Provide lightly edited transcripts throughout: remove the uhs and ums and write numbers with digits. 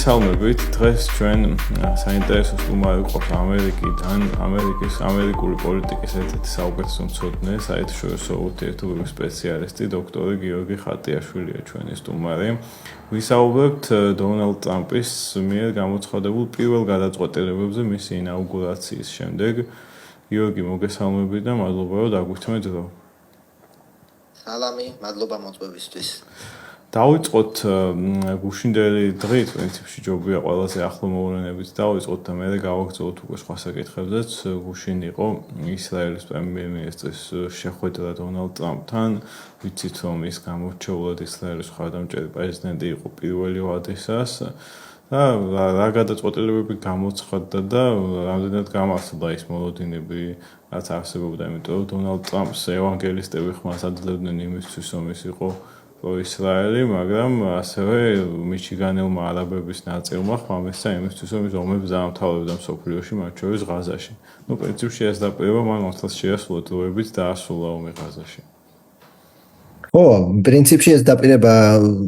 მოგესალმებით. დღეს ჩვენ საინტერესო სტუმარი გვყავს ამერიკული პოლიტიკის ერთ-ერთი საუკეთესო მცოდნე, საერთაშორისო ურთიერთობების სპეციალისტი, დოქტორი გიორგი ხატიაშვილია ჩვენი სტუმარი. ვისაუბრებთ დონალდ ტრამპის მიერ გამოცხადებულ პირველ გადაწყვეტილებებზე მისი ინაუგურაციის შემდეგ. გიორგი, მოგესალმებით და მადლობა, რომ დაგვრჩენთ დრო. სალამი, მადლობა მოწვევისთვის. დავიწყოთ გუშინდელი დღით, პრინციპში ჯობია ყველაზე ახლო მოვლენებით დავიწყოთ და მე გავაგრძელოთ უკვე სხვა საკითხებზეც. გუშინ იყო ისრაელის პრემიერ-მინისტრის შეხვედრა დონალდ ტრამპთან. ვიცით, რომ ის გამორჩეულად ისრაელის მხარდამჭერი პრეზიდენტი იყო პირველი ვადისას. და რა გადაწყვეტილებები გამოცხადდა და რამდენად გამართლდა ის მოლოდინები, რაც არსებობდა, იმიტომ რომ დონალდ ტრამპს ევანგელისტები ხმას აძლევდნენ იმისთვის, რომ ის იყო პროისრაელი, მაგრამ ასევე მიჩიგანელმა არაბების ნაწილმა ხმამ ესცა იმისთვის, რომ ის ომებს დაამთავრებდა მსოფლიოში, მათ შორის ღაზაში. პრინციპში ეს დაპირება მან მართლაც შეასრულა დროებით დაასრულა ომი ღაზაში. პრინციპში ეს დაპირება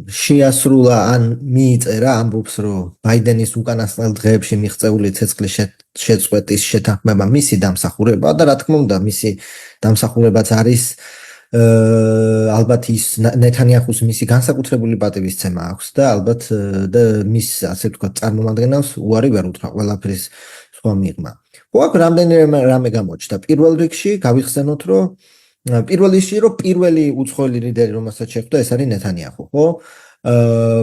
შეასრულა ან მიიწერა, ამბობს, რომ ბაიდენის უკანასკნელ დღეებში მიღწეული ცეცხლის შეწყვეტის შეთანხმება მისი დამსახურება და რა თქმა უნდა, მისი დამსახურებაც არის ალბათ ის ნეთანიაჰუს მისი განსაკუთრებული პატივისცემა აქვს და ალბათ და მის ასე ვთქვათ წარმომადგენელს უარი ვერ უთხრა ყველაფრის სხვა მიღმა. აქ რამდენიმე რამე გამოჩნდა. პირველ რიგში გავიხსენოთ, რომ პირველი უცხოელი ლიდერი, რომელსაც შეხვდა, ეს არის ნეთანიაჰუ, ხო?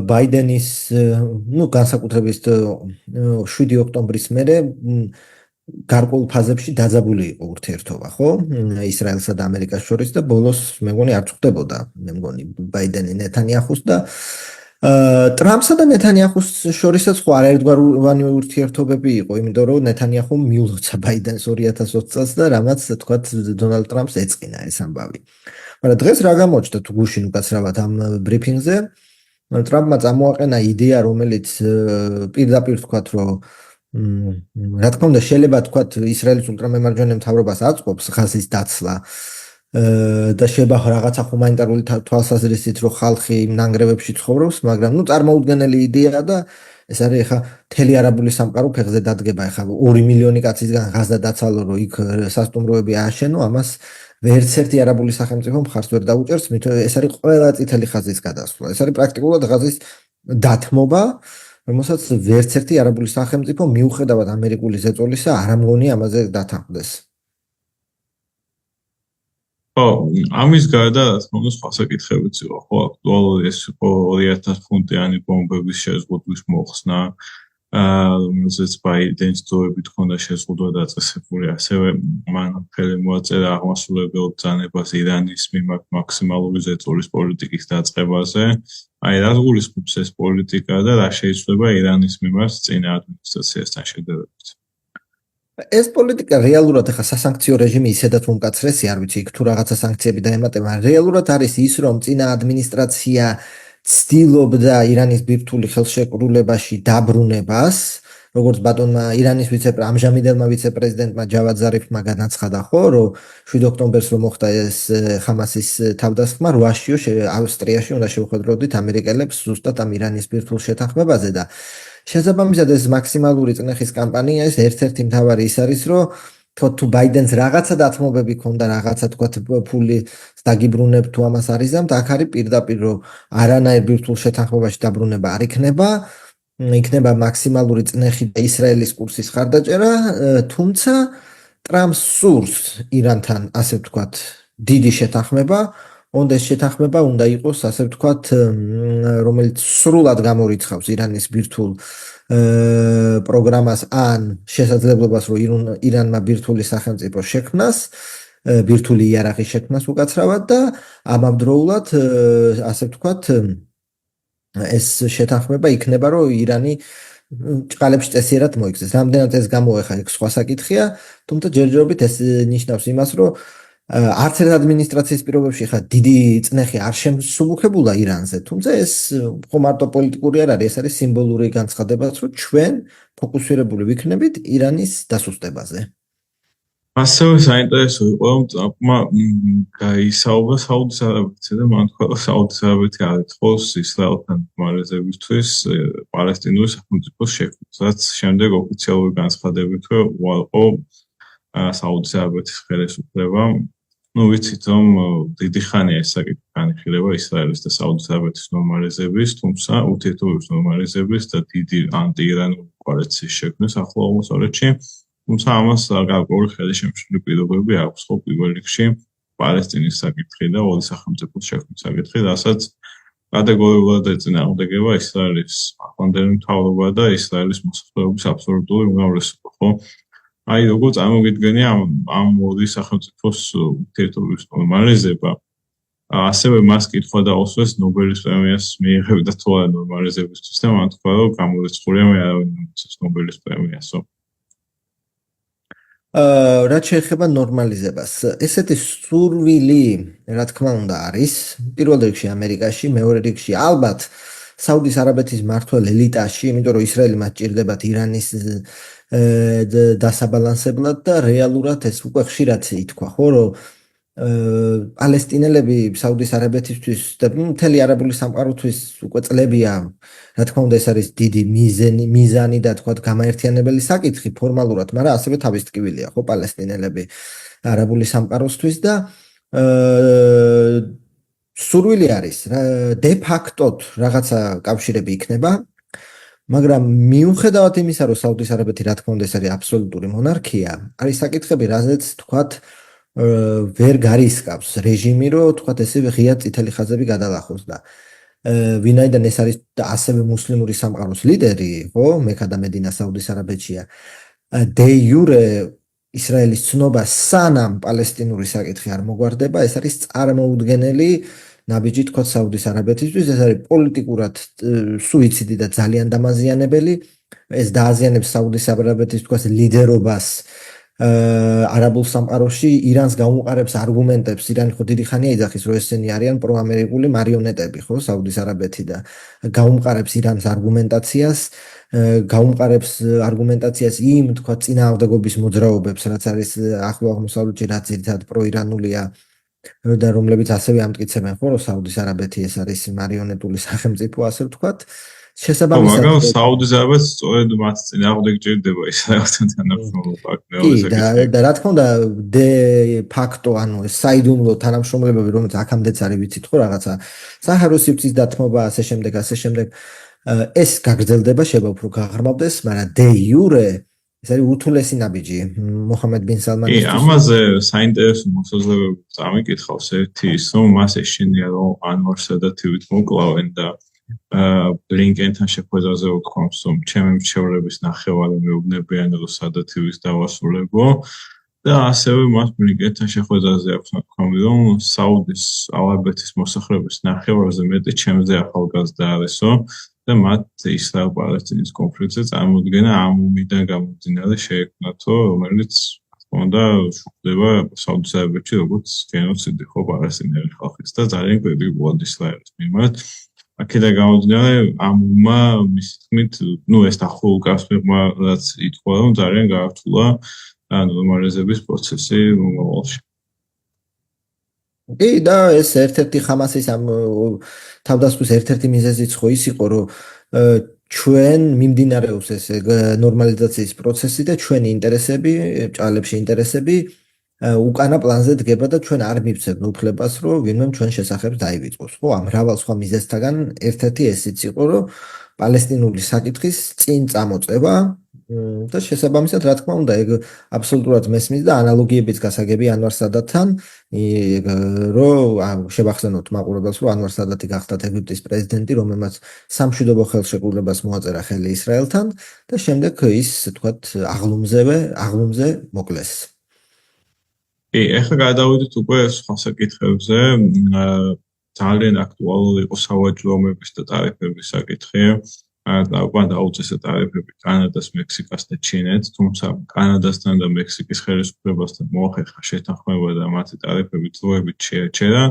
ბაიდენის, განსაკუთრებით 7 ოქტომბრის მერე გარკვეულ ფაზებში დაძაბული იყო ურთიერთობა, ხო? ისრაელსა და ამერიკას შორის და ბოლოს მე მგონი არ წხვდებოდა, მე მგონი ბაიდენი ნეთანიაჰუს და ტრამპსა და ნეთანიაჰუს შორისაც ხო არაერთგვაროვანი ურთიერთობები იყო, იმიტომ რომ ნეთანიაჰუმ მიულოცა ბაიდენს 2020 წელს და რამაც თქვათ დონალდ ტრამპს ეწყინა ეს ამბავი. მაგრამ დღეს რა გამოჩნდა თუ გუშინ უკაცრავად ამ ბრიფინგზე? ტრამპმა წამოაყენა იდეა, რომელიც პირდაპირ თქვათ, რომ რა თქმა უნდა შეიძლება თქვათ ისრაელის ულტრამემარჯვენე მთავრობას აწყობს ღაზის დაცლა და შეიძლება რაღაცა ჰუმანიტარული თვალსაზრისით რომ ხალხი ნანგრევებში ცხოვრობს, მაგრამ წარმოუდგენელი იდეაა და ეს არის ახლა მთელი არაბული სამყარო ფეხზე დადგება, ახლა 2 მილიონი კაცისგან ღაზა დაცალო რომ იქ სასტუმროები ააშენო, ამას ვერც ერთი არაბული სახელმწიფო მხარს ვერ დაუჭერს, ეს არის ყველა წითელი ხაზის გადასვლა. ეს არის პრაქტიკულად ღაზის დათმობა, რომელსაც ვერც ერთი არაბული სახელმწიფო მიუხედავად ამერიკული ზეწოლისა არ ამგონი ამაზე დათანხმდეს. ამის გარდა რა თქმა უნდა სხვა საკითხებიც იყო, ხო, აქტუალური ეს იყო 2000 ფუნტიანი ბომბების შეზღუდვის მოხსნა, რომელზეც ბაიდენის დროებით ჰქონდა შეზღუდვა დაწესებული, ასევე მან ხელი მოაწერა აღმასრულებელ ბრძანებას ირანის მიმართ მაქსიმალური ზეწოლის პოლიტიკის დაწყებაზე. რა გულისხმობს ეს პოლიტიკა და რა შეიცვლება ირანის მიმართ წინა ადმინისტრაციასთან შედარებით? ეს პოლიტიკა რეალურად ახლა სასანქციო რეჟიმი ისედაც უმკაცრესი, არ ვიცი, იქ თუ რაღაცა სანქციები დაემატება, რეალურად არის ის, რომ წინა ადმინისტრაცია ცდილობდა ირანის ბირთვული ხელშეკრულებაში დაბრუნებას, როგორც ბატონმა ირანის ამჟამინდელმა ვიცე-პრეზიდენტმა ჯავად ზარიფმა განაცხადა, ხო, რომ 7 ოქტომბერს რომ მოხდა ეს ხამასის თავდასხმა, 8-ში ავსტრიაში უნდა შევხვედროდით ამერიკელებს ზუსტად ამ ირანის ბირთვულ შეთანხმებაზე და შესაბამისად ეს მაქსიმალური წნეხის კამპანია ეს ერთ-ერთი მთავარი ის არის, რომ თუ ბაიდენს რაღაცა დათმობები ქონდა, რაღაცა თქვათ ფული დაგიბრუნებ თუ ამას არიზამთ, აქ არის პირდაპირ რომ არანაირ ბირთვულ შეთანხმებაში დაბრუნება არ იქნება მაქსიმალური წნეხი და ისრაელის კურსის ხარდაჭერა, თუმცა ტრამპს სურს ირანთან ასე ვთქვათ დიდი შეთანხმება, უნდა ეს შეთანხმება უნდა იყოს ასე ვთქვათ, რომელიც სრულად გამორიცხავს ირანის ბირთვულ პროგრამას ან შესაძლებლობას, რომ ირანმა ბირთვული სახელმწიფო შექმნას, ბირთვული იარაღი შექმნას უკაცრავად და ამავდროულად ასე ვთქვათ ეს შეთანხმება იქნება, რომ ირანი ჭყალებში წესიერად მოიქცეს. რამდენად ეს გამოეხა იქ სხვა საკითხია, თუმცა ჯერჯერობით ეს ნიშნავს იმას, რომ არც ერთ ადმინისტრაციის პირობებში ხა დიდი წნეხი არ შემსუბუქებულა ირანზე, თუმცა ეს ხო მარტო პოლიტიკური არ არის, ეს არის სიმბოლური განცხადებაც, რომ ჩვენ ფოკუსირებული ვიქნებით ირანის დასუსტებაზე. ასევე საინტერესო იყო, რომ ტრამპმა გაისაუბრა საუდის არაბეთზე და მან თქვა, რომ საუდის არაბეთი არ ითხოვს ისრაელთან მდგომარეობისთვის პალესტინური სახელმწიფოს შექმნას, რაც შემდეგ ოფიციალური განცხადებით უარყო საუდის არაბეთის ხელისუფლება. ვიცით, რომ დიდი ხანია ეს საკითხი განიხილება ისრაელის და საუდის არაბეთის ნორმალიზების, თუმცა ურთიერთობების ნორმალიზების და დიდი ანტიირანული კოალიციის შექმნის ახლო აღმოსავლეთში. თუმცა ამას გარკვეული ხელშემშლელი პირობები აქვს ხო პირველ რიგში პალესტინის საკითხი და ორი სახელმწიფოს შექმნის საკითხი, რასაც კატეგორიულად ეწინააღმდეგება ისრაელის ახლანდელი მთავრობა და ისრაელის მოსახლეობის აბსოლუტური უმრავლესობა, ხო? აი, როგორ წარმოგიდგენია ამ ორი სახელმწიფოს ურთიერთობის ნორმალიზება, ასევე მას კითხვა დაუსვეს ნობელის პრემიას მიიღებდა თუ არა ნორმალიზებისთვის და მან თქვა, რომ გამორიცხულია მე არავინ მომწეს ნობელის პრემიასო. რაც შეეხება ნორმალიზებას, ესეთი სურვილი, რა თქმა უნდა, არის პირველ რიგში ამერიკაში, მეორე რიგში ალბათ საუდის არაბეთის მმართველ ელიტაში, იმიტომ რომ ისრაელი მათ ჭირდებათ ირანის დასაბალანსებლად და რეალურად ეს უკვე ხშირად ითქვა, ხო, რომ პალესტინელები საუდის არაბეთისთვის და მთელი არაბული სამყაროთვის უკვე წლებია, რა თქმა უნდა, ეს არის დიდი მიზანი და თქვა გამაერთიანებელი საკითხი ფორმალურად, მაგრამ ასევე თავის ტკივილია, ხო, პალესტინელები არაბული სამყაროსთვის და სურვილი არის დე ფაქტოდ რაღაცა კავშირები იქნება, მაგრამ მიუხედავად იმისა, რომ საუდის არაბეთი რა თქმა უნდა ეს არის აბსოლუტური მონარქია, არის საკითხები, რაზეც თქვათ ვერ გარისკავს რეჟიმი, რომ თქვათ ესე ღია წითელი ხაზები გადალახოს და ვინაიდან ეს არის ასევე მუსლიმური სამყაროს ლიდერი, ხო, მექა და მედინა საუდის არაბეთშია, დე იურე ისრაელის ცნობა სანამ პალესტინური საკითხი არ მოგვარდება, ეს არის წარმოუდგენელი ნაბიჯი თქვათ საუდის არაბეთისთვის, ეს არის პოლიტიკურად სუიციდი და ძალიან დამაზიანებელი, ეს დააზიანებს საუდის არაბეთის თქვათ ლიდერობას არაბულ სამყაროში, ირანს გაუმყარებს არგუმენტებს, ირანი ხო დიდი ხანია იძახის, რომ ესენი არიან პროამერიკული მარიონეტები, ხო, საუდის არაბეთი და გაუმყარებს ირანს არგუმენტაციას, გაუმყარებს არგუმენტაციას იმ თქვათ წინააღმდეგობის მოძრაობებს, რაც არის ახლო აღმოსავლეთში, რაც ძირითადად პროირანულია და რომლებიც ასევე ამტკიცებენ, ხო, რომ საუდის არაბეთი ეს არის მარიონეტული სახელმწიფო, ასე ვთქვათ. შესაბამისად, მაგრამ საუდის არაბეთს სწორედ მათ წინააღმდეგ ჭირდება ისრაელთან თანამშრომლობა აქტიურად კი, და რა თქმა უნდა, დე ფაქტო, ანუ საიდუმლო თანამშრომლებები, რომელიც აქამდეც არის, ვიცით ხო, რაღაცა საჰარის სივრცის დათმობა, ასე შემდეგ, ეს გაგრძელდება, შეიძლება უფრო გაღრმავდეს, მაგრამ დე იურე ეს არის უთულესი ნაბიჯი მუჰამედ ბინ სალმანის. კი, ამაზე საინტერესო მოსაზრებები წამიკითხავს ერთი ის, რომ მას ეშინია, რომ ანვარსა და თივით მოკლავენ და ბლინკენთან შეხვედრაზე ვთქვამს, რომ ჩემი მრჩევლების ნახევარი მეუბნებიან, რომ სადათივის დავასრულებო და ასევე მას ბლინკენთან შეხვედრაზე აქვს ნათქვამი, რომ საუდის არაბეთის მოსახლეობის ნახევარზე მეტი ჩემზე ახალგაზრდა არისო და მათ ისრაელ-პალესტინის კონფლიქტზე წარმოუდგენა ამ ომიდან გამომდინარე შეექმნათო, რომელიც უნდა შუქდება საუდის არაბეთში როგორც გენოციდი ხო პალესტინელი ხალხის და ძალიან კრიტიკულად ისრაელის მიმართ. აქედან გამომდინარე ამ ომმა მისი თქმით, ეს ახლო უკავშირმა რაც ითქვა, რომ ძალიან გაართულა ნორმალიზების პროცესი მომავალში. კი, და ეს ერთ-ერთი ხამასის ამ თავდასხმის ერთ-ერთი მიზეზიც ხო ის იყო, რომ ჩვენ მიმდინარეობს ეს ნორმალიზაციის პროცესი და ჩვენი ინტერესები, ჭალებში ინტერესები უკანა პლანზე დგება და ჩვენ არ მივცემთ უფლებას, რომ ვინმე ჩვენ შესახებს დაივიწყოს. ხო, ამ მრავალ სხვა მიზეზთაგან ერთ-ერთი ესიც იყო, რომ პალესტინური საკითხის წინ წამოწევა და შესაბამისად, რა თქმა უნდა, ეგ აბსოლუტურად მესმის და ანალოგიებიც გასაგები ანვარ სადათთან, რომ შევახსენოთ მაყურებელს, რომ ანვარ სადათი გახდათ ეგვიპტის პრეზიდენტი, რომელმაც სამშვიდობო ხელშეკრულებას მოაწერა ხელი ისრაელთან და შემდეგ ის, თქვათ, აღლუმზე მოკლეს. კი, ახლა გადავიდეთ უკვე სხვა საკითხებზე. ძალიან აქტუალური იყო სავაჭრო ომების და ტარიფების საკითხი. უკვე დაუწესა ტარიფები კანადას, მექსიკას და ჩინეთს, თუმცა კანადასთან და მექსიკის ხელისუფლებასთან მოახერხა შეთანხმება და მათი ტარიფები დროებით შეაჩერა,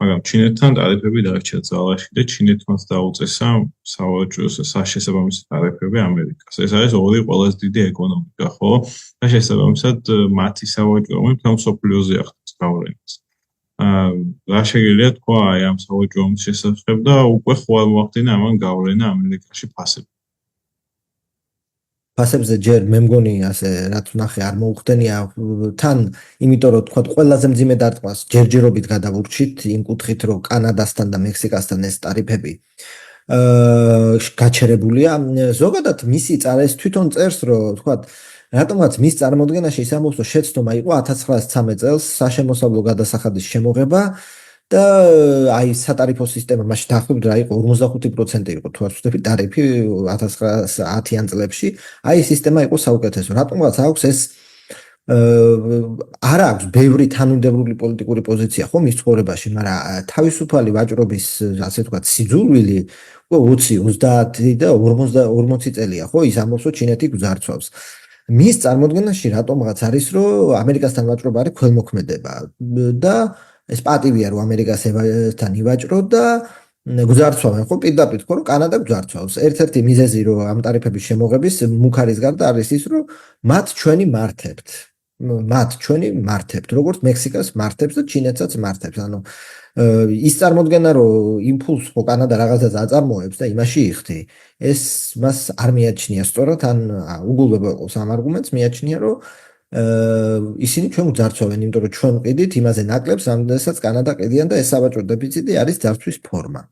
მაგრამ ჩინეთთან ტარიფები დარჩა ძალაში და ჩინეთმაც დაუწესა შესაბამისი ტარიფები ამერიკას. ეს არის ორი ყველაზე დიდი ეკონომიკა, ხო? და შესაბამისად მათი სავაჭრო ომი მთელ მსოფლიოზე ახდენს გავლენას. რა შეგიძლია თქვა აი ამ სავაჭრო ომის შესახებ და უკვე ხო არ მოახდინა ამან გავლენა ამერიკაში ფასებზე? ფასებზე ჯერ მე მგონი ასე რაც ვნახე არ მოუხდენია თან, იმიტომ რომ თქვა ყველაზე მძიმე დარტყმას ჯერჯერობით გადავურჩით იმ კუთხით, რომ კანადასთან და მექსიკასთან ეს ტარიფები გაჩერებულია. ზოგადად მისი წარეს თვითონ წერს, რომ თქვა რატომაც მის წარმოდგენაში ის ამბობს, რომ შეცდომა იყო 1913 წელს საშემოსავლო გადასახადის შემოღება და აი სატარიფო სისტემა მაშინ დაახლოებით რა იყო 45% იყო თუ არ ვცდები ტარიფი 1910-იან წლებში. აი სისტემა იყო საუკეთესო. რატომაც აქვს ეს არ აქვს ბევრი თანმიმდევრული პოლიტიკური პოზიცია ხო მის ცხოვრებაში, მაგრამ თავისუფალი ვაჭრობის ასე ვთქვათ სიძულვილი უკვე 20, 30 და 40 წელია ხო ის ამბობს, რომ ჩინეთი გვძარცვავს. მის წარმოდგენაში რატომღაც არის, რომ ამერიკასთან ვაჭრობა არის ქველმოქმედება და ეს პატივია, რომ ამერიკასთან ივაჭრო და გვძარცვავენ ხო პირდაპირ ხო რომ კანადა გვძარცვავს. ერთ-ერთი მიზეზი რომ ამ ტარიფების შემოღების მუქარის გარდა არის ის, რომ მათ ჩვენი მართებთ, როგორც მექსიკას მართებს და ჩინეთსაც მართებს. ანუ ის წარმოდგენა, რომ იმპულს ხო კანადა რაღაცას აწარმოებს და იმაში იხდი, ეს მას არ მიაჩნია სწორად, ან უგულვება ყავს ამ არგუმენტს, მიაჩნია, რომ ისინი ჩვენ გვძარცვავენ, იმიტომ რომ ჩვენ ვყიდით იმაზე ნაკლებს, რამდენსაც კანადა ყიდიან და ეს სავაჭრო დეფიციტი არის ძარცვის ფორმა.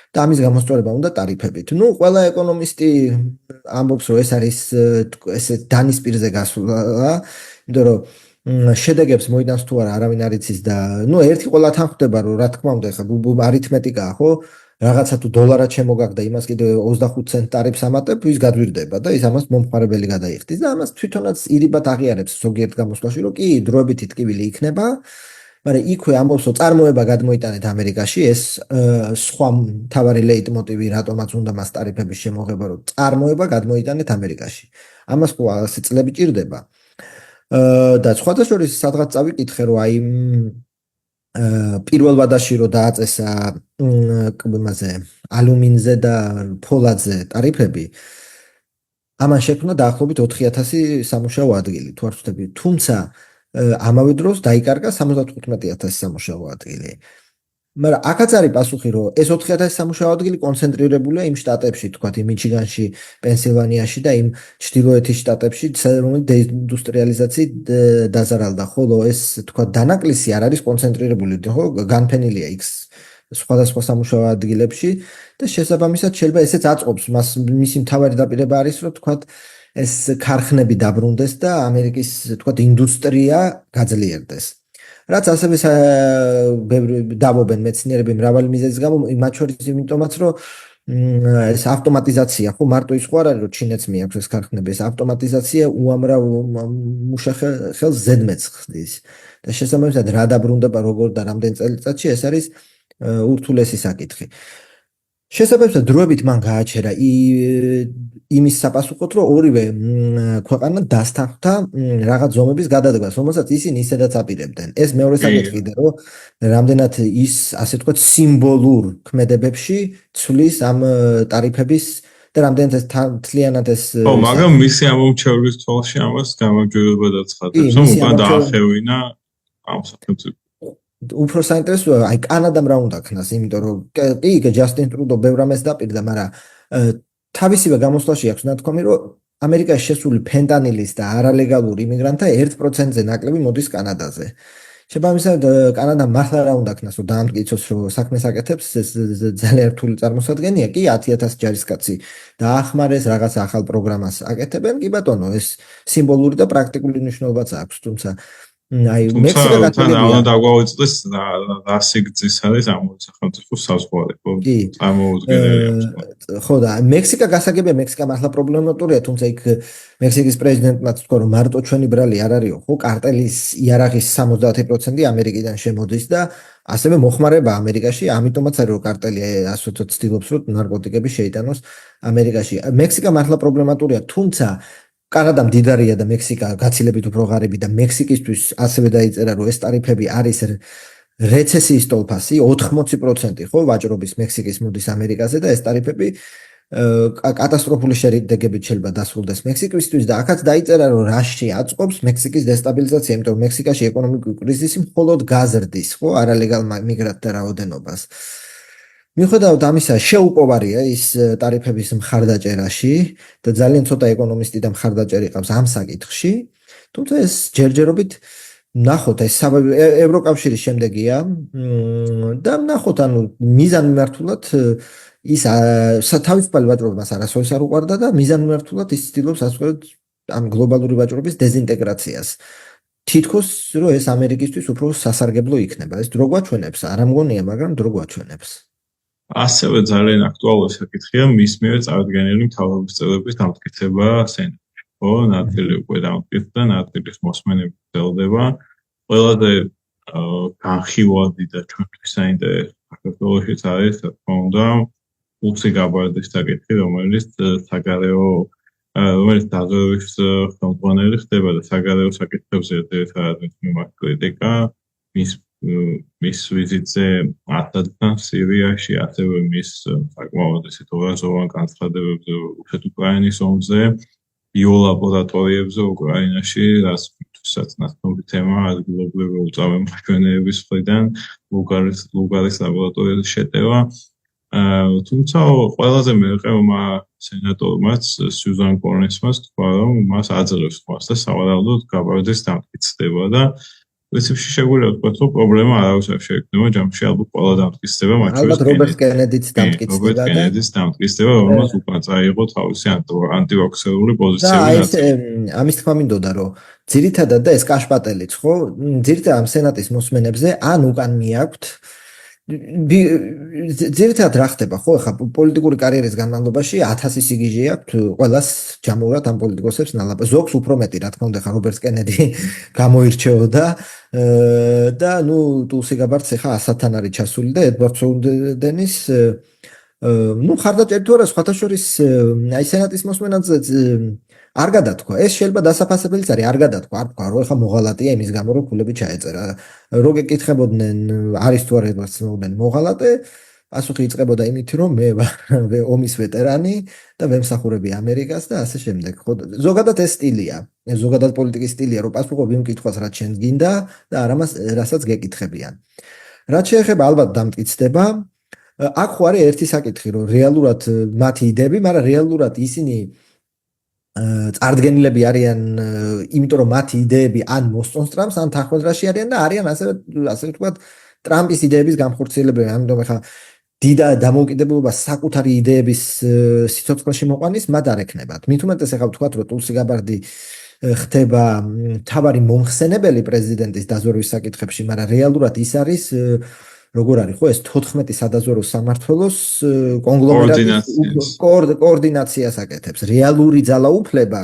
და ამის გამოსწორება უნდა ტარიფებით. ნუ ყველა ეკონომისტი ამბობს, რომ ეს არის ესე დანის პირზე გასვლა, იმიტომ რომ შედეგებს მოიტანს თუ არა არავინ არ იცის და ნუ ერთი ყველათან ხვდება, რომ რა თქმა უნდა, ხა არითმეტიკაა, ხო? რაღაცა თუ დოლარად შემოგაგდა, იმას კიდე 25 ცენტ ტარიფს ამატებ, ის გადვირდება და ის ამას მომხმარებელი გადაიხდის და ამას თვითონაც ირიბად აღიარებს ზოგიერთ გამოსვლაში, რომ კი დროებითი ტკივილი იქნება, მაგრამ იქვე ამბობს, რომ წარმოება გადმოიტანეთ ამერიკაში, ეს სხვა მთავარი ლეიტმოტივი, რატომაც უნდა მას ტარიფების შემოღება, რომ წარმოება გადმოიტანეთ ამერიკაში. ამას ხო ასე წლები ჭირდება. და სხვათა შორის სადღაც წავიკითხე, რომ აი პირველ ვადაში რომ დააწესა იმაზე ალუმინზე და ფოლადზე ტარიფები, ამან შექმნა დაახლოებით 4000 სამუშაო ადგილი, თუ არ ვცდები. თუმცა ამავე დროს დაიკარგა 75,000 სამუშაო ადგილი. მაგრამ აქაც არის პასუხი, რომ ეს 4000 სამუშაო ადგილი კონცენტრირებულია იმ შტატებში, თქვათ, მიჩიგანში, პენსილვანიაში და იმ ჩრდილოეთის შტატებში, რომელიც დეინდუსტრიალიზაციით დაზარალდა, ხოლო ეს თქვათ დანაკლისი არ არის კონცენტრირებული, ხო, განფენილია იქ სხვადასხვა სამუშაო ადგილებში და შესაბამისად შეიძლება ესეც აწყობს მას. მისი მთავარი დაპირება არის, რომ თქვათ ეს ქარხნები დაბრუნდეს და ამერიკის თქვათ ინდუსტრია გაძლიერდეს. რაც ასევე დავობენ მეცნიერები მრავალი მიზეზის გამო, მათ შორის იმიტომაც, რომ ეს ავტომატიზაცია, ხო, მარტო ის ხო არ არის, რომ ჩინეთს მიაქვს ეს ქარხნები, ეს ავტომატიზაცია უამრავ მუშახელს ზედმეტს ხდის. და შესაბამისად რა დაბრუნდება, როგორ და რამდენ წელიწადში, ეს არის ურთულესი საკითხი. შესაბამისად დროებით მან გააჩერა იმის sapasukot, რომ ორივე ქვეყანა დასთანხმდა რაღაც ზომების გადადგმას, რომელსაც ისინი ისედაც აპირებდნენ. ეს მეორე საკითხი და რომ რამდენად ის ასე ვთქვათ სიმბოლურ ქმედებებში ცვლის ამ ტარიფების და რამდენად ეს თლიანად ეს ო, მაგრამ მისი ამომრჩევლის თვალში ამას გამარჯვება დაცხადებს, რომ უკან დაახევინა ამ სახელმწიფოს. უფრო საინტერესოა, აი კანადამ რა უნდა ქნას, იმიტომ რომ კი ჯასტინ ტრუდო ბევრ ამას დაპირდა, მაგრამ თავისივე გამოსვლაში აქვს ნათქვამი, რომ ამერიკაში შესული ფენტანილის და არალეგალური იმიგრანტთა 1%-ზე ნაკლები მოდის კანადაზე. შესაბამისად კანადამ მართლა რა უნდა ქნას, რომ დაამტკიცოს, რომ საქმეს აკეთებს, ეს ძალიან რთული წარმოსადგენია, კი 10,000 ჯარისკაცი დაახმარეს, რაღაც ახალ პროგრამას აკეთებენ, კი ბატონო, ეს სიმბოლური და პრაქტიკული მნიშვნელობაც აქვს, თუმცა აი თუმცა მექსიკა თან უნდა გასაგებია. დაგვაუწყდეს რა სიგრძის არის ამ სახელმწიფოს საზღვარი, ხო? კი. წარმოუდგენელი აქვს. ხო და მექსიკა გასაგებია, მექსიკა მართლა პრობლემატურია, თუმცა იქ მექსიკის პრეზიდენტმაც თქვა, რომ მარტო ჩვენი ბრალი არ არისო, ხო, კარტელის იარაღის 70% ამერიკიდან შემოდის და ასევე მოხმარება ამერიკაში, ამიტომაც არის რომ კარტელი ასოთო ცდილობს რომ ნარკოტიკები შეიტანოს ამერიკაში. მექსიკა მართლა პრობლემატურია, თუმცა კანადა მდიდარია და მექსიკა გაცილებით უფრო ღარიბი და მექსიკისთვის ასევე დაიწერა რომ ეს ტარიფები არის რეცესიის ტოლფასი 80% ხო ვაჭრობის მექსიკის მოდის ამერიკაზე და ეს ტარიფები კატასტროფული შედეგებით შეიძლება დასრულდეს მექსიკისთვის და აქაც დაიწერა რომ რაში აწყობს მექსიკის დესტაბილიზაცია, იმიტომ რომ მექსიკაში ეკონომიკური კრიზისი მხოლოდ გაზრდის, ხო, არალეგალ მიგრანტთა რაოდენობას. მიუხედავად ამისა, შეუპოვარია ის ტარიფების მხარდაჭერაში და ძალიან ცოტა ეკონომისტი და მხარდაჭერი ყავს ამ საკითხში, თუმცა ეს ჯერჯერობით ნახოთ ეს ევროკავშირის შემდეგია და ნახოთ ანუ მიზანმიმართულად ის თავისუფალი ვაჭრობა მას არასოდეს არ უყვარდა და მიზანმიმართულად ის ცდილობს ასწორებს ამ გლობალური ვაჭრობის დეზინტეგრაციას. თითქოს რომ ეს ამერიკისთვის უფრო სასარგებლო იქნება. ეს დრო გვაჩვენებს, არ ამგონია, მაგრამ დრო გვაჩვენებს. ასევე ძალიან აქტუალური საკითხია მის მიერ წარდგენილი მთავრობის წევრების დამტკიცება სენატში. ხო, ნაწილი უკვე დამტკიცდა, ნაწილის მოსმენები გრძელდება. ყველაზე განხილვადი და ჩვენთვის საინტერესო საქართველოშიც არის, რა თქმა უნდა, უსი გაბარდის საკითხი, რომელიც დაზვერვის ხელმძღვანელი ხდება და საგარეო საკითხებზე ერთადერთად მიმართ კრიტიკა მის ვიზიტზე ასადთან სირიაში, ასევე მის საკმაოდ ისეთ ორაზოვან განცხადებებზე რუსეთ-უკრაინის ომზე, ბიოლაბორატორიებზე უკრაინაში, რასაც ნაცნობი თემა ადგილობრივი უწამე მაჩვენებლების მხრიდან ლუგარის ლაბორატორიაზე შეტევა. თუმცა ყველაზე მერყევმა სენატორმაც სიუზან კოლინსმაც თქვა, რომ მას აძლევს თვალს და სავარაუდოდ გაბარდის დამტკიცდება და პრინციპში შეგვიძლია ვთქვათ, რომ პრობლემა არავის არ შეექმნება, ჯამში ალბათ ყველა დამტკიცდება, მათ შორის ალბათ რობერტ კენედიც დამტკიცდება და კენედის დამტკიცდება, რომელსაც უკან წაიღო თავისი ანტივაქსერული პოზიციები. და ეს ამის თქმა მინდოდა, რომ ძირითადად და ეს კაშპატელიც, ხო, ძირითადად ამ სენატის მოსმენებზე ან უკან მიაქვთ ძირითადად რა ხდება, ხო, ხა პოლიტიკური კარიერის განმავლობაში 1000 სიგიჟე აქვთ ყველას ჯამურად ამ პოლიტიკოსებს ნალაპ. ზოგს უფრო მეტი, რა თქმა უნდა, ხა რობერტ კენედი გამოირჩეოდა და ნუ ტულსი გაბარდს ხა 100-თან არის ჩასული და ედვარდ სნოუდენის ნუ ხარდაჭერი თუ არა, სხვათა შორის აი სენატის მოსმენაზე არ გადათქვა. ეს შეიძლება დასაფასებელიც არის, არ გადათქვა, არ თქვა, რომ ხა მოღალატეა იმის გამო, რომ ფულები ჩაეწერა. რო გეკითხებოდნენ არის თუ არა ედვარდ სნოუდენი მოღალატე, პასუხი იწყებოდა იმით, რომ მე ვარ ომის ვეტერანი და ვემსახურები ამერიკას და ასე შემდეგ. ხო, ზოგადად ეს სტილია, ზოგადად პოლიტიკის სტილია, რომ პასუხობ იმ კითხვას, რაც შენ გინდა და არა მას, რასაც გეკითხებიან. რაც შეეხება ალბათ დამტკიცდება, აქ ხო არის ერთი საკითხი, რომ რეალურად მათი იდეები, მაგრამ რეალურად ისინი წარდგენილები არიან, იმიტომ რომ მათი იდეები ან მოსწონს ტრამპს, ან თანხმოძრაში არიან და არიან ასე ვთქვათ, ტრამპის იდეების გამხორციელებელი. ამიტომ ახლა დიდ დამოუკიდებლობას საკუთარი იდეების სიცოცხლეში მოყვანის მათ არ ექნებათ. მით უმეტეს ახლა ვთქვათ, რომ ტულსი გაბარდი ხდება მთავარი მომხსენებელი პრეზიდენტის დაზვერვის საკითხებში, მაგრამ რეალურად ის არის როგორ არის ხო ეს 14 სადაზვერვო სამმართველოს კონგლომერატის კოორდინაციას აკეთებს. რეალური ძალაუფლება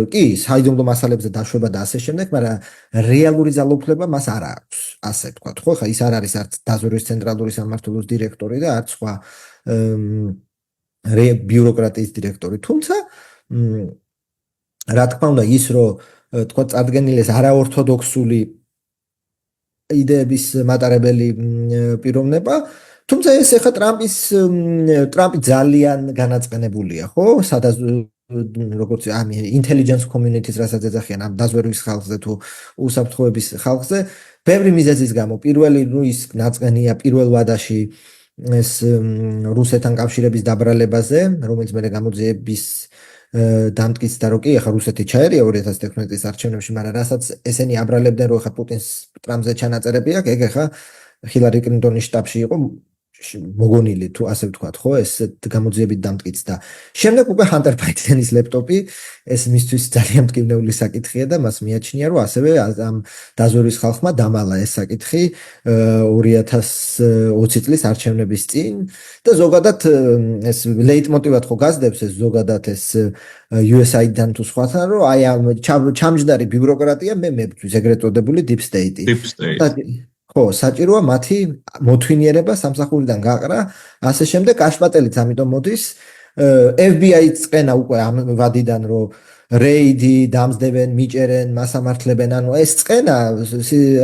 კი, საიდუმლო მასალებზე დაშვება და ასე შემდეგ, მაგრამ რეალური ძალაუფლება მას არ აქვს, ასე ვთქვათ, ხო? ხა ის არ არის არც დაზვერვის ცენტრალური სამმართველოს დირექტორი და არც სხვა ბიუროკრატიის დირექტორი. თუმცა რა თქმა უნდა, ის რომ თქვა წარდგენილი ეს არაორთოდოქსული იდეების მატარებელი პიროვნება, თუმცა ეს ახლა ტრამპი ძალიან განაწყენებულია, ხო? როგორც ამ intelligence community-ს რასაც ეძახიან ამ დაზვერვის ხალხზე თუ უსაფრთხოების ხალხზე, ბევრი მიზეზის გამო, პირველი ის ნაწყენია პირველ ვადაში ეს რუსეთთან კავშირების დაბრალებაზე, რომელიც მე გამოძიების დამტკიცდა, რომ კი, ახლა რუსეთი ჩაერია 2016 წლის არჩევნებში, მაგრამ რასაც ესენი აბრალებდნენ, რომ ახლა პუტინს ტრამპზე ჩანაწერები აქვს, ეგ ახლა ჰილარი კლინტონის შტაბში იყო მოგონილი თუ ასე ვთქვათ, ხო, ეს გამოძიებით დამტკიცდა. შემდეგ უკვე Hunter Biden-ის ლეპტოპი ეს მისთვის ძალიან მტკივნეული საკითხია და მას მიაჩნია, რომ ასევე ამ დაზვერვის ხალხმა დამალა ეს საკითხი 2020 წლის არჩევნების წინ და ზოგადად ეს ლეიტმოტივად ხო გაზდებს ეს ზოგადად ეს USAID-დან თუ სხვათან, რომ აი ამ ჩამჯდარი ბიუროკრატია მე მებთვის ეგრეთ წოდებული deep state-ი. Deep state. ხო, საჭიროა მათი მოთვინიერება სამსახურიდან გაყრა, ასე შემდეგ კაშპატელიც ამიტომ მოდის FBI-ს წენა უკვე ამ ვადიდან, რომ რეიდი დამსდებენ, მიჭერენ, მას ამართლებენ, ანუ ეს წენა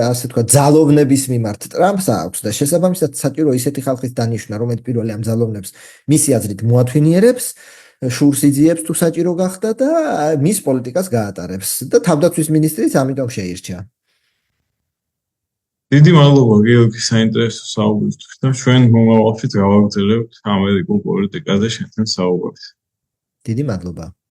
ასე თქვა ძალოვნების მიმართ ტრამპს აქვს და შესაბამისად საჭირო ისეთი ხალხის დანიშვნა, რომელიც პირველი ამ ძალოვნებს მისი აზრით მოათვინიერებს, შურს იძიებს თუ საჭირო გახდა და მის პოლიტიკას გაატარებს და თავდაცვის მინისტრიც ამიტომ შეირჩა. დიდი მადლობა გიორგი საინტერესო საუბრისთვის და ჩვენ მომავალშიც გავაგრძელებთ ამერიკულ პოლიტიკაზე შენთან საუბარს. დიდი მადლობა.